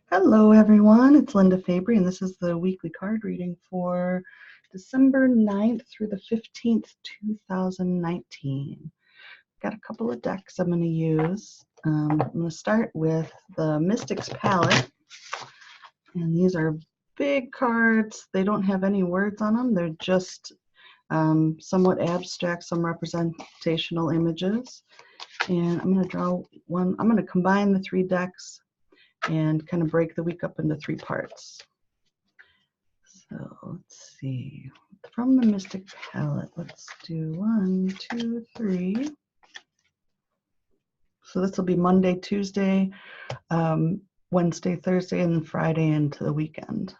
Hello everyone, it's Linda Fabry and this is the weekly card reading for December 9th through the 15th, 2019. Got a couple of decks I'm going to use. I'm going to start with the Mystics Palette, and these are big cards. They don't have any words on them, they're just somewhat abstract, some representational images. And I'm going to draw one. I'm going to combine the three decks and kind of break the week up into three parts. So let's see. From the Mystic Palette, let's do 1, 2, 3. So this will be Monday, Tuesday, Wednesday, Thursday, and then Friday into the weekend.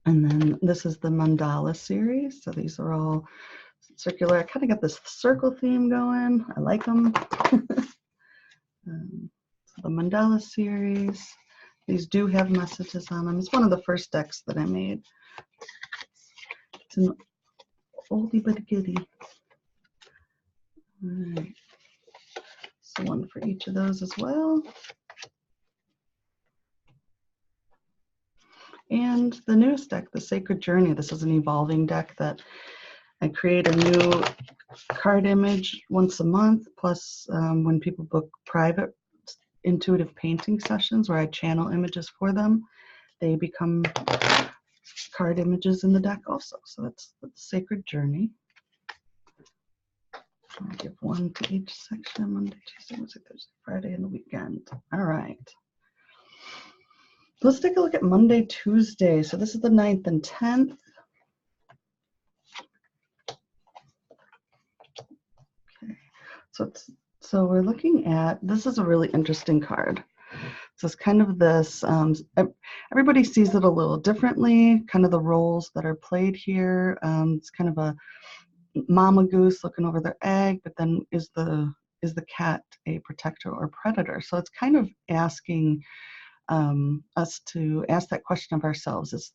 And then this is the Mandala series. So these are all circular. I kind of got this circle theme going. I like them. So the Mandala series. These do have messages on them. It's one of the first decks that I made. It's an oldie but a goodie. All right. So one for each of those as well. And the newest deck, the Sacred Journey. This is an evolving deck that I create a new card image once a month, plus when people book private intuitive painting sessions where I channel images for them, they become card images in the deck also. So that's the Sacred Journey. I'll give one to each section: Monday, Tuesday, Wednesday, Thursday, Friday, and the weekend. All right. Let's take a look at Monday, Tuesday. So this is the 9th and 10th. Okay. So we're looking at, this is a really interesting card. So it's kind of this, everybody sees it a little differently, kind of the roles that are played here. It's kind of a mama goose looking over their egg, but then is the cat a protector or predator? So it's kind of asking us to ask that question of ourselves is,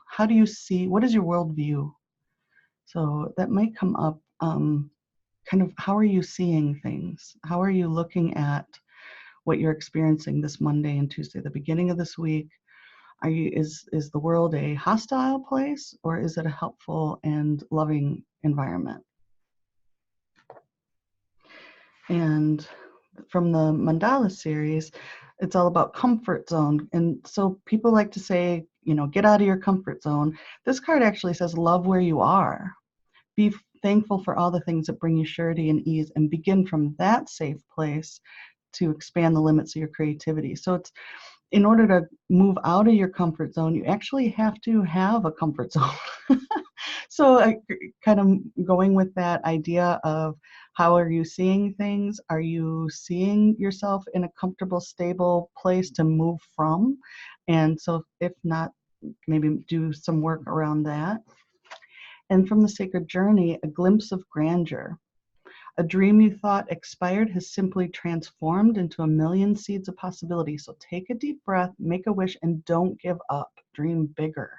how do you see, what is your worldview? So that might come up, kind of, how are you seeing things? How are you looking at what you're experiencing this Monday and Tuesday, the beginning of this week? Is the world a hostile place, or is it a helpful and loving environment? And from the Mandala series, it's all about comfort zone. And so people like to say, get out of your comfort zone. This card actually says, love where you are. Be thankful for all the things that bring you surety and ease, and begin from that safe place to expand the limits of your creativity. So it's, in order to move out of your comfort zone, you actually have to have a comfort zone. So kind of going with that idea of, how are you seeing things? Are you seeing yourself in a comfortable, stable place to move from? And so if not, maybe do some work around that. And from the Sacred Journey, a glimpse of grandeur. A dream you thought expired has simply transformed into a million seeds of possibility. So take a deep breath, make a wish, and don't give up. Dream bigger.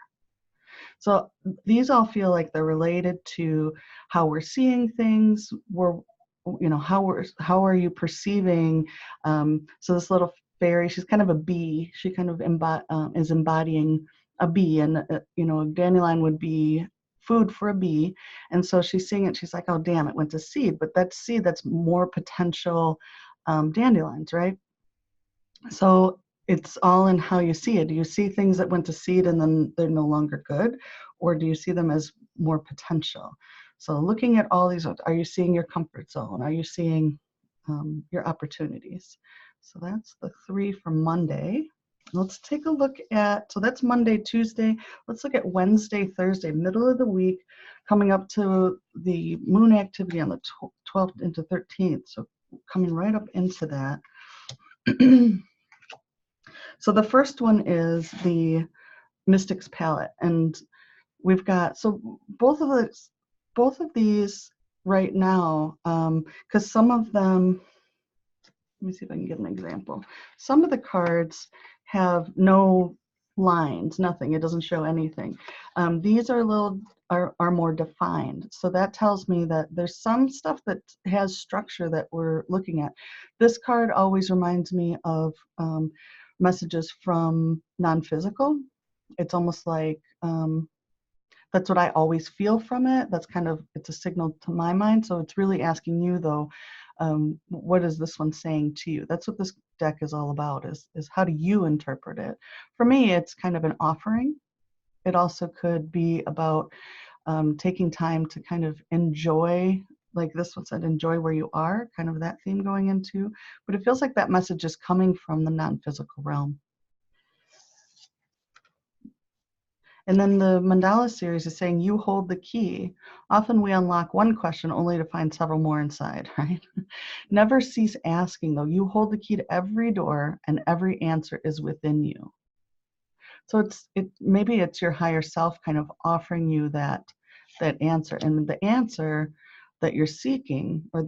So these all feel like they're related to how we're seeing things. How are you perceiving? So this little fairy, she's kind of a bee. She kind of is embodying a bee, and a dandelion would be food for a bee. And so she's seeing it. She's like, oh damn, it went to seed, but that seed, that's more potential dandelions, right? So it's all in how you see it. Do you see things that went to seed and then they're no longer good, or do you see them as more potential? So looking at all these, are you seeing your comfort zone? Are you seeing your opportunities? So that's the 3 for Monday. Let's take a look at, so that's Monday, Tuesday. Let's look at Wednesday, Thursday, middle of the week, coming up to the moon activity on the 12th into 13th. So coming right up into that. So the first one is the Mystics Palette, and we've got, so both of these right now, because some of them, let me see if I can get an example. Some of the cards have no lines, nothing. It doesn't show anything. These are are more defined. So that tells me that there's some stuff that has structure that we're looking at. This card always reminds me of messages from non-physical. It's almost like that's what I always feel from it. That's kind of, it's a signal to my mind. So it's really asking you though, what is this one saying to you? That's what this deck is all about, is how do you interpret it? For me, it's kind of an offering. It also could be about taking time to kind of enjoy, like this one said, enjoy where you are, kind of that theme going into, but it feels like that message is coming from the non-physical realm. And then the mandala series is saying you hold the key. Often we unlock one question only to find several more inside, right? Never cease asking though. You hold the key to every door and every answer is within you. So maybe it's your higher self kind of offering you that answer, and the answer that you're seeking, or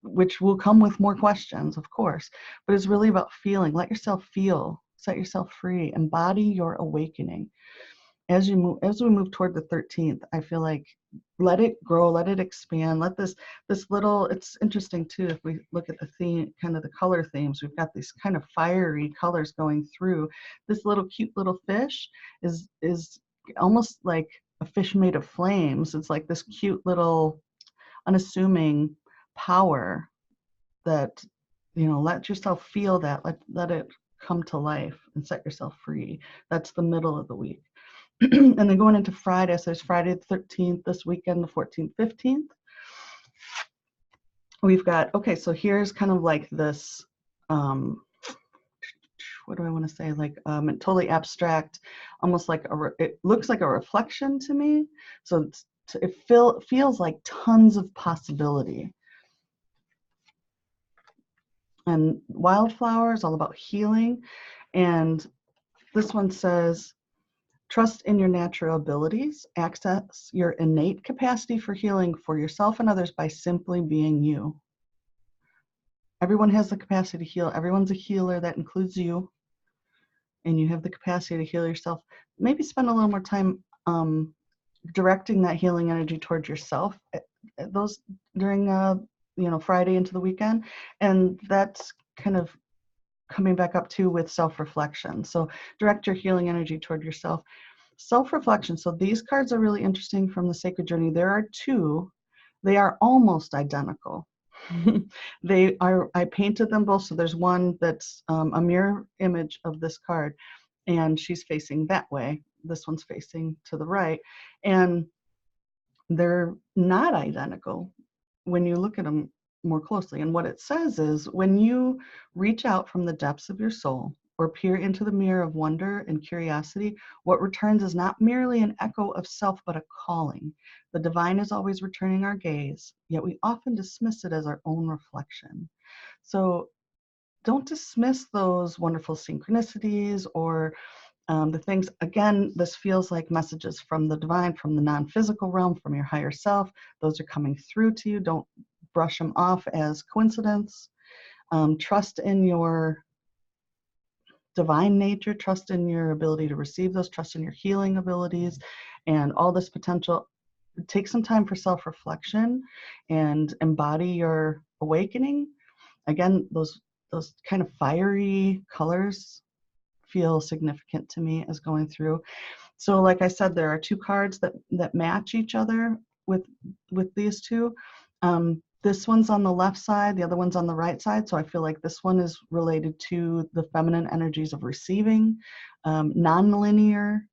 which will come with more questions, of course, but it's really about feeling. Let yourself feel, set yourself free, embody your awakening. As we move toward the 13th, I feel like let it grow, let it expand, let this little, it's interesting too, if we look at the theme, kind of the color themes, we've got these kind of fiery colors going through. This little cute little fish is almost like a fish made of flames. It's like this cute little unassuming power that, let yourself feel that, let it come to life and set yourself free. That's the middle of the week. And then going into Friday, so there's Friday the 13th, this weekend, the 14th, 15th. We've got, okay, so here's kind of like this, what do I want to say? Like totally abstract, almost like it looks like a reflection to me. So it feels like tons of possibility. And wildflower is all about healing. And this one says, trust in your natural abilities, access your innate capacity for healing for yourself and others by simply being you. Everyone has the capacity to heal. Everyone's a healer. That includes you. And you have the capacity to heal yourself. Maybe spend a little more time directing that healing energy towards yourself those during Friday into the weekend. And that's kind of coming back up too with self-reflection. So direct your healing energy toward yourself. Self-reflection. So these cards are really interesting from the Sacred Journey. There are two. They are almost identical. I painted them both. So there's one that's a mirror image of this card, and she's facing that way. This one's facing to the right. And they're not identical when you look at them more closely. And what it says is, when you reach out from the depths of your soul or peer into the mirror of wonder and curiosity, what returns is not merely an echo of self, but a calling. The divine is always returning our gaze, yet we often dismiss it as our own reflection. So don't dismiss those wonderful synchronicities or the things. Again, this feels like messages from the divine, from the non-physical realm, from your higher self. Those are coming through to you. Don't brush them off as coincidence. Trust in your divine nature, trust in your ability to receive those, trust in your healing abilities and all this potential. Take some time for self-reflection and embody your awakening. Again, those kind of fiery colors feel significant to me as going through. So like I said, there are two cards that match each other with these two. This one's on the left side, the other one's on the right side. So I feel like this one is related to the feminine energies of receiving, non-linear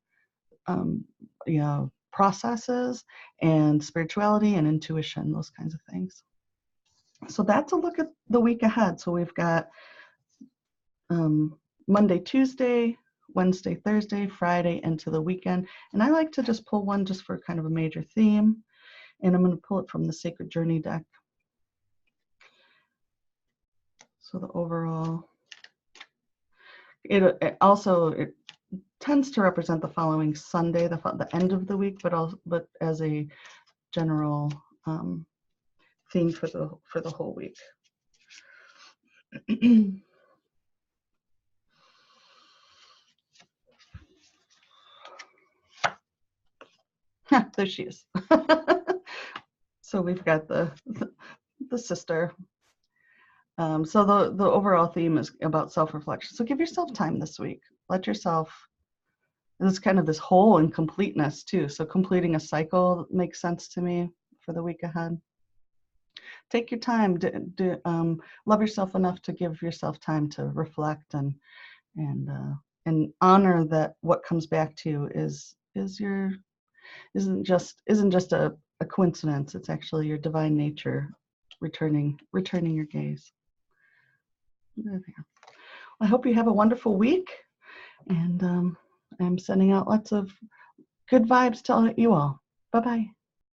processes, and spirituality and intuition, those kinds of things. So that's a look at the week ahead. So we've got Monday, Tuesday, Wednesday, Thursday, Friday, into the weekend. And I like to just pull one just for kind of a major theme. And I'm going to pull it from the Sacred Journey deck. So the overall, it also tends to represent the following Sunday, the end of the week, but as a general theme for the whole week. There she is. So we've got the sister. So the overall theme is about self-reflection. So give yourself time this week. Let yourself, this kind of this whole and completeness too. So completing a cycle makes sense to me for the week ahead. Take your time. Love yourself enough to give yourself time to reflect and honor that what comes back to you isn't just a coincidence. It's actually your divine nature returning your gaze. There. I hope you have a wonderful week, and I'm sending out lots of good vibes to you all. Bye-bye.